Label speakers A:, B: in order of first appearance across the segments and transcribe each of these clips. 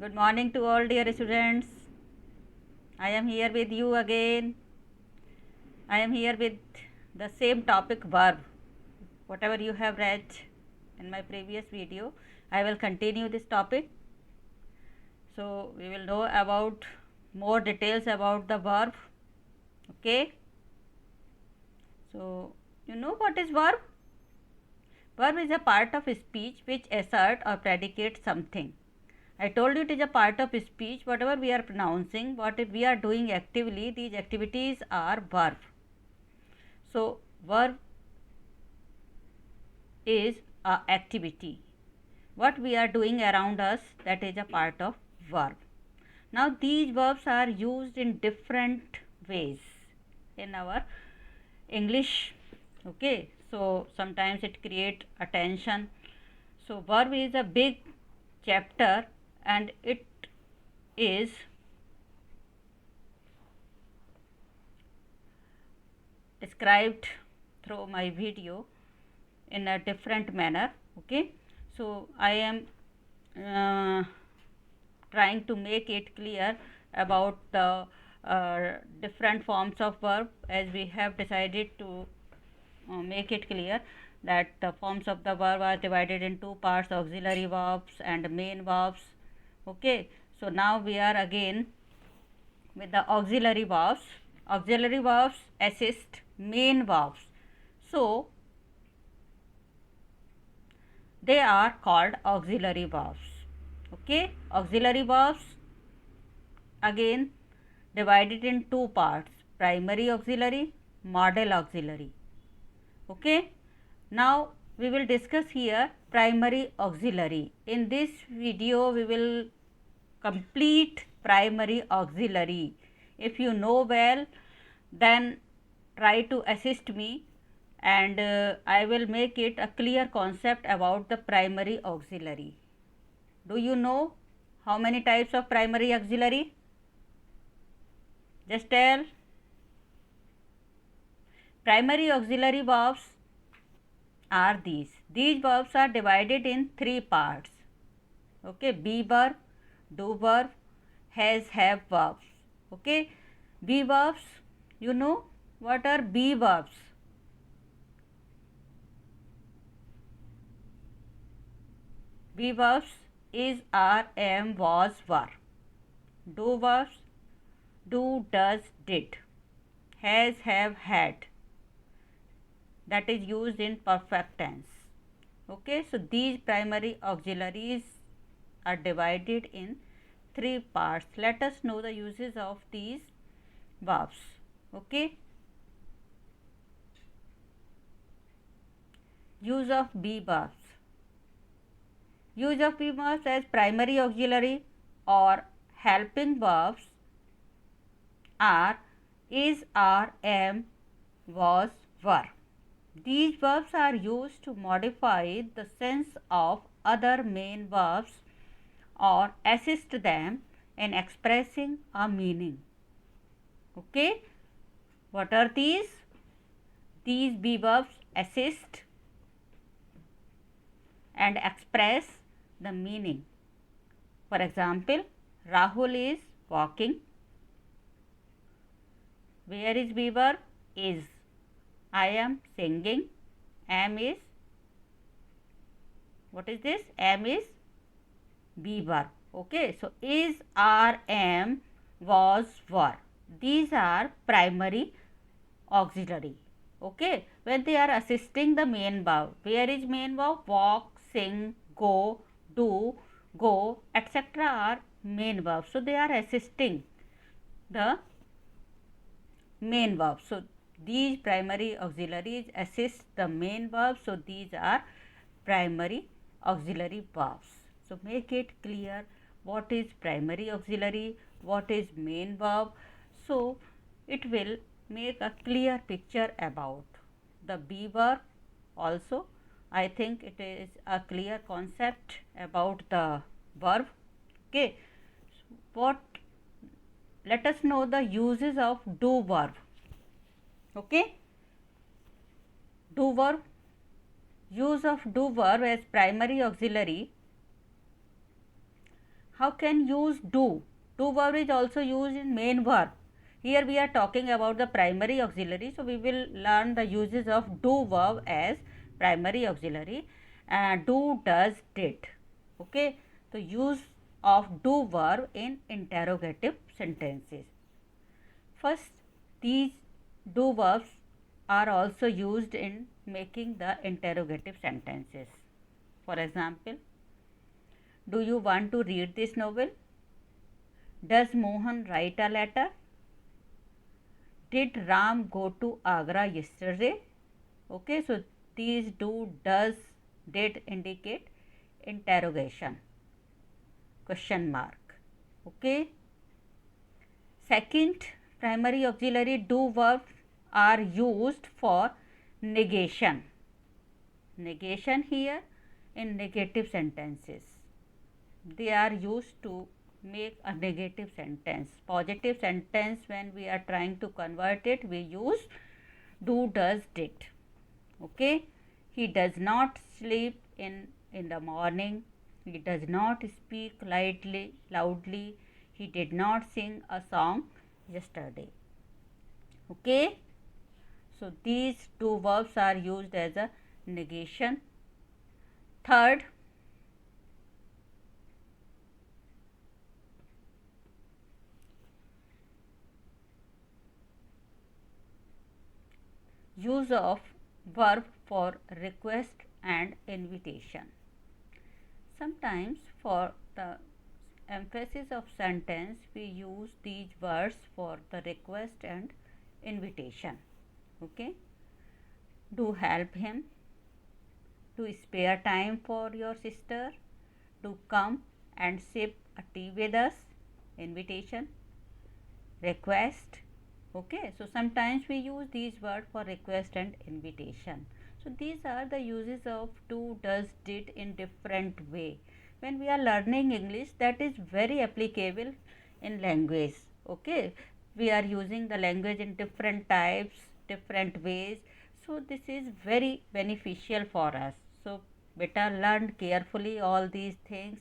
A: Good morning to all dear students. I am here with you again. I am here with the same topic verb. Whatever you have read in my previous video, I will continue this topic. So we will know about more details about the verb. Okay. So you know what is verb? Verb is a part of speech which assert or predicate something. I told you it is a part of speech. Whatever we are pronouncing, what if we are doing actively, these activities are verb. So verb is a activity. What we are doing around us, that is a part of verb. Now these verbs are used in different ways in our English. Okay, so sometimes it create attention. So verb is a big chapter and it is described through my video in a different manner. Okay, so I am trying to make it clear about the different forms of verb, as we have decided to make it clear that the forms of the verb are divided in two parts, auxiliary verbs and main verbs. Okay, so now we are again with the auxiliary verbs. Auxiliary verbs assist main verbs, so they are called auxiliary verbs. Okay, auxiliary verbs again divided in two parts, primary auxiliary, modal auxiliary. Okay, now we will discuss here primary auxiliary. In this video we will complete primary auxiliary. If you know well, then try to assist me and I will make it a clear concept about the primary auxiliary. Do you know how many types of primary auxiliary? Just tell. Primary auxiliary verbs are these. These verbs are divided in three parts. Okay, be verb, do verb, has, have verbs. Okay, be verbs, you know what are be verbs? Be verbs is, are, am, was, were. Do verbs, do, does, did. Has, have, had. That is used in perfect tense. Okay, so these primary auxiliaries are divided in three parts. Let us know the uses of these verbs. Okay, use of be verbs. Use of be verbs as primary auxiliary or helping verbs are is, are, am, was, were. These verbs are used to modify the sense of other main verbs or assist them in expressing a meaning. Okay, what are these? These be verbs assist and express the meaning. For example, Rahul is walking. Where is be verb? Is. I am singing. Am is, what is this? Am is be verb. Okay, so is, are, am, was, were. These are primary auxiliary. Okay, when they are assisting the main verb. Where is main verb? Walk, sing, go, do, go, etc. are main verbs. So they are assisting the main verb. So these primary auxiliaries assist the main verb. So these are primary auxiliary verbs. So make it clear what is primary auxiliary, what is main verb. So it will make a clear picture about the be verb. Also, I think it is a clear concept about the verb. Okay, what, let us know the uses of do verb. Okay, do verb, use of do verb as primary auxiliary How can use do? Do verb is also used in main verb. Here we are talking about the primary auxiliary, so we will learn the uses of do verb as primary auxiliary. Do, does, did. Okay, the use of do verb in interrogative sentences. First, these do verbs are also used in making the interrogative sentences. For example, do you want to read this novel? Does Mohan write a letter? Did Ram go to Agra yesterday? Okay, so these do, does, did indicate interrogation, question mark. Okay. Second, primary auxiliary do verbs are used for negation. Negation here in negative sentences. They are used to make a negative sentence. Positive sentence, when we are trying to convert it, we use do, does, did. Okay. He does not sleep in the morning. He does not speak loudly. He did not sing a song yesterday. Okay. So these two verbs are used as a negation. Third, use of verb for request and invitation. Sometimes for the emphasis of sentence we use these words for the request and invitation. Okay. Do help him. To spare time for your sister. To come and sip a tea with us. Invitation. Request. Okay, so sometimes we use these words for request and invitation. So these are the uses of do, does, did in different way. When we are learning English, that is very applicable in language. Okay, we are using the language in different types, different ways. So this is very beneficial for us. So better learn carefully all these things.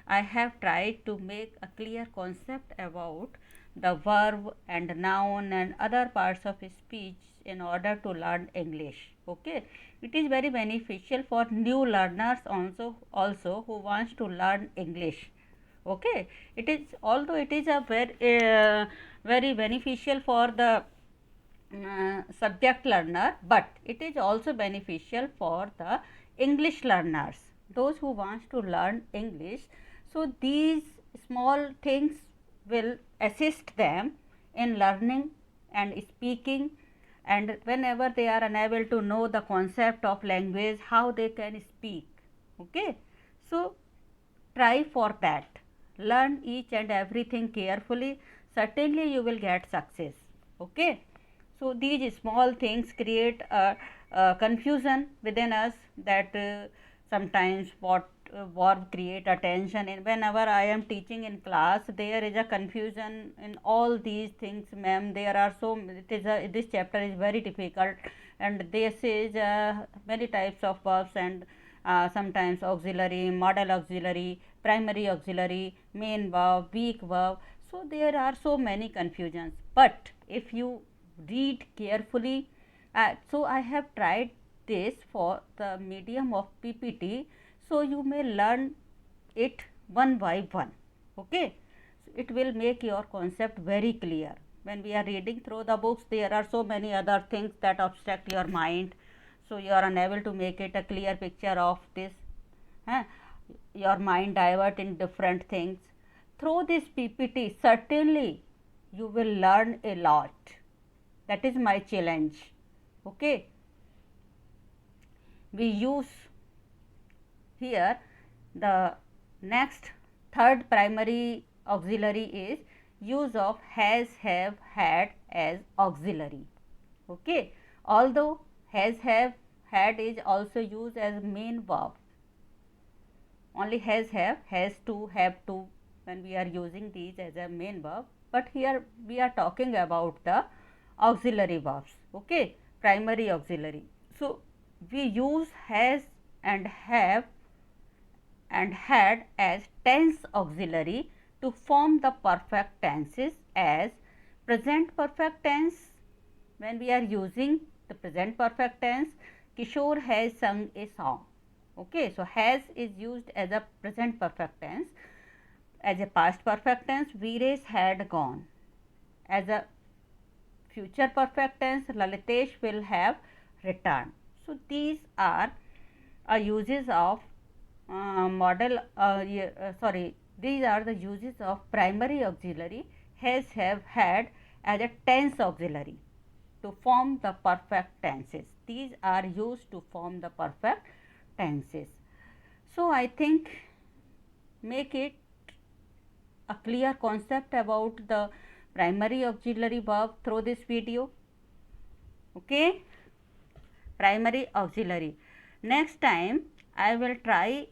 A: I have tried to make a clear concept about the verb and noun and other parts of speech in order to learn English. Okay, it is very beneficial for new learners also who wants to learn English. Okay, it is, although it is a very beneficial for the subject learner, but it is also beneficial for the English learners, those who wants to learn English. So these small things will assist them in learning and speaking, and whenever they are unable to know the concept of language, how they can speak. Okay, so try for that. Learn each and everything carefully. Certainly you will get success. Okay. So these small things create a confusion within us, that sometimes what verb create a tension. And whenever I am teaching in class, there is a confusion in all these things, ma'am. There are so, this chapter is very difficult, and this is many types of verbs, and sometimes auxiliary, modal auxiliary, primary auxiliary, main verb, weak verb. So there are so many confusions. But if you read carefully, so I have tried this for the medium of PPT, so you may learn it one by one. Okay, so it will make your concept very clear. When we are reading through the books, there are so many other things that obstruct your mind, so you are unable to make it a clear picture of this. Your mind divert in different things. Through this PPT, certainly you will learn a lot. That is my challenge. Okay, we use here the next third primary auxiliary is use of has, have, had as auxiliary. Okay, although has, have, had is also used as main verb, only has, have, has to, have to, when we are using these as a main verb. But here we are talking about the auxiliary verbs. Okay, primary auxiliary. So we use has and have and had as tense auxiliary to form the perfect tenses as present perfect tense. When we are using the present perfect tense, Kishore has sung a song. Okay, so has is used as a present perfect tense. As a past perfect tense, Veeresh had gone. As a future perfect tense, Lalitesh will have returned. So these are uses of model these are the uses of primary auxiliary has, have, had as a tense auxiliary to form the perfect tenses. These are used to form the perfect tenses. So I think make it a clear concept about the primary auxiliary verb through this video. Okay, primary auxiliary. Next time I will try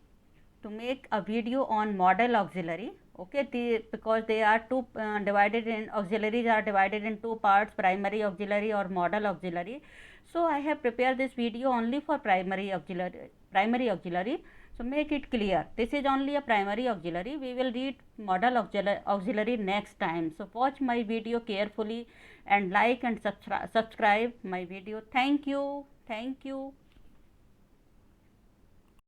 A: to make a video on model auxiliary. Okay, because they are two divided in auxiliaries are divided in two parts, primary auxiliary or model auxiliary. So I have prepared this video only for primary auxiliary. So make it clear, this is only a primary auxiliary. We will read model auxiliary next time. So watch my video carefully and like and subscribe my video. Thank you.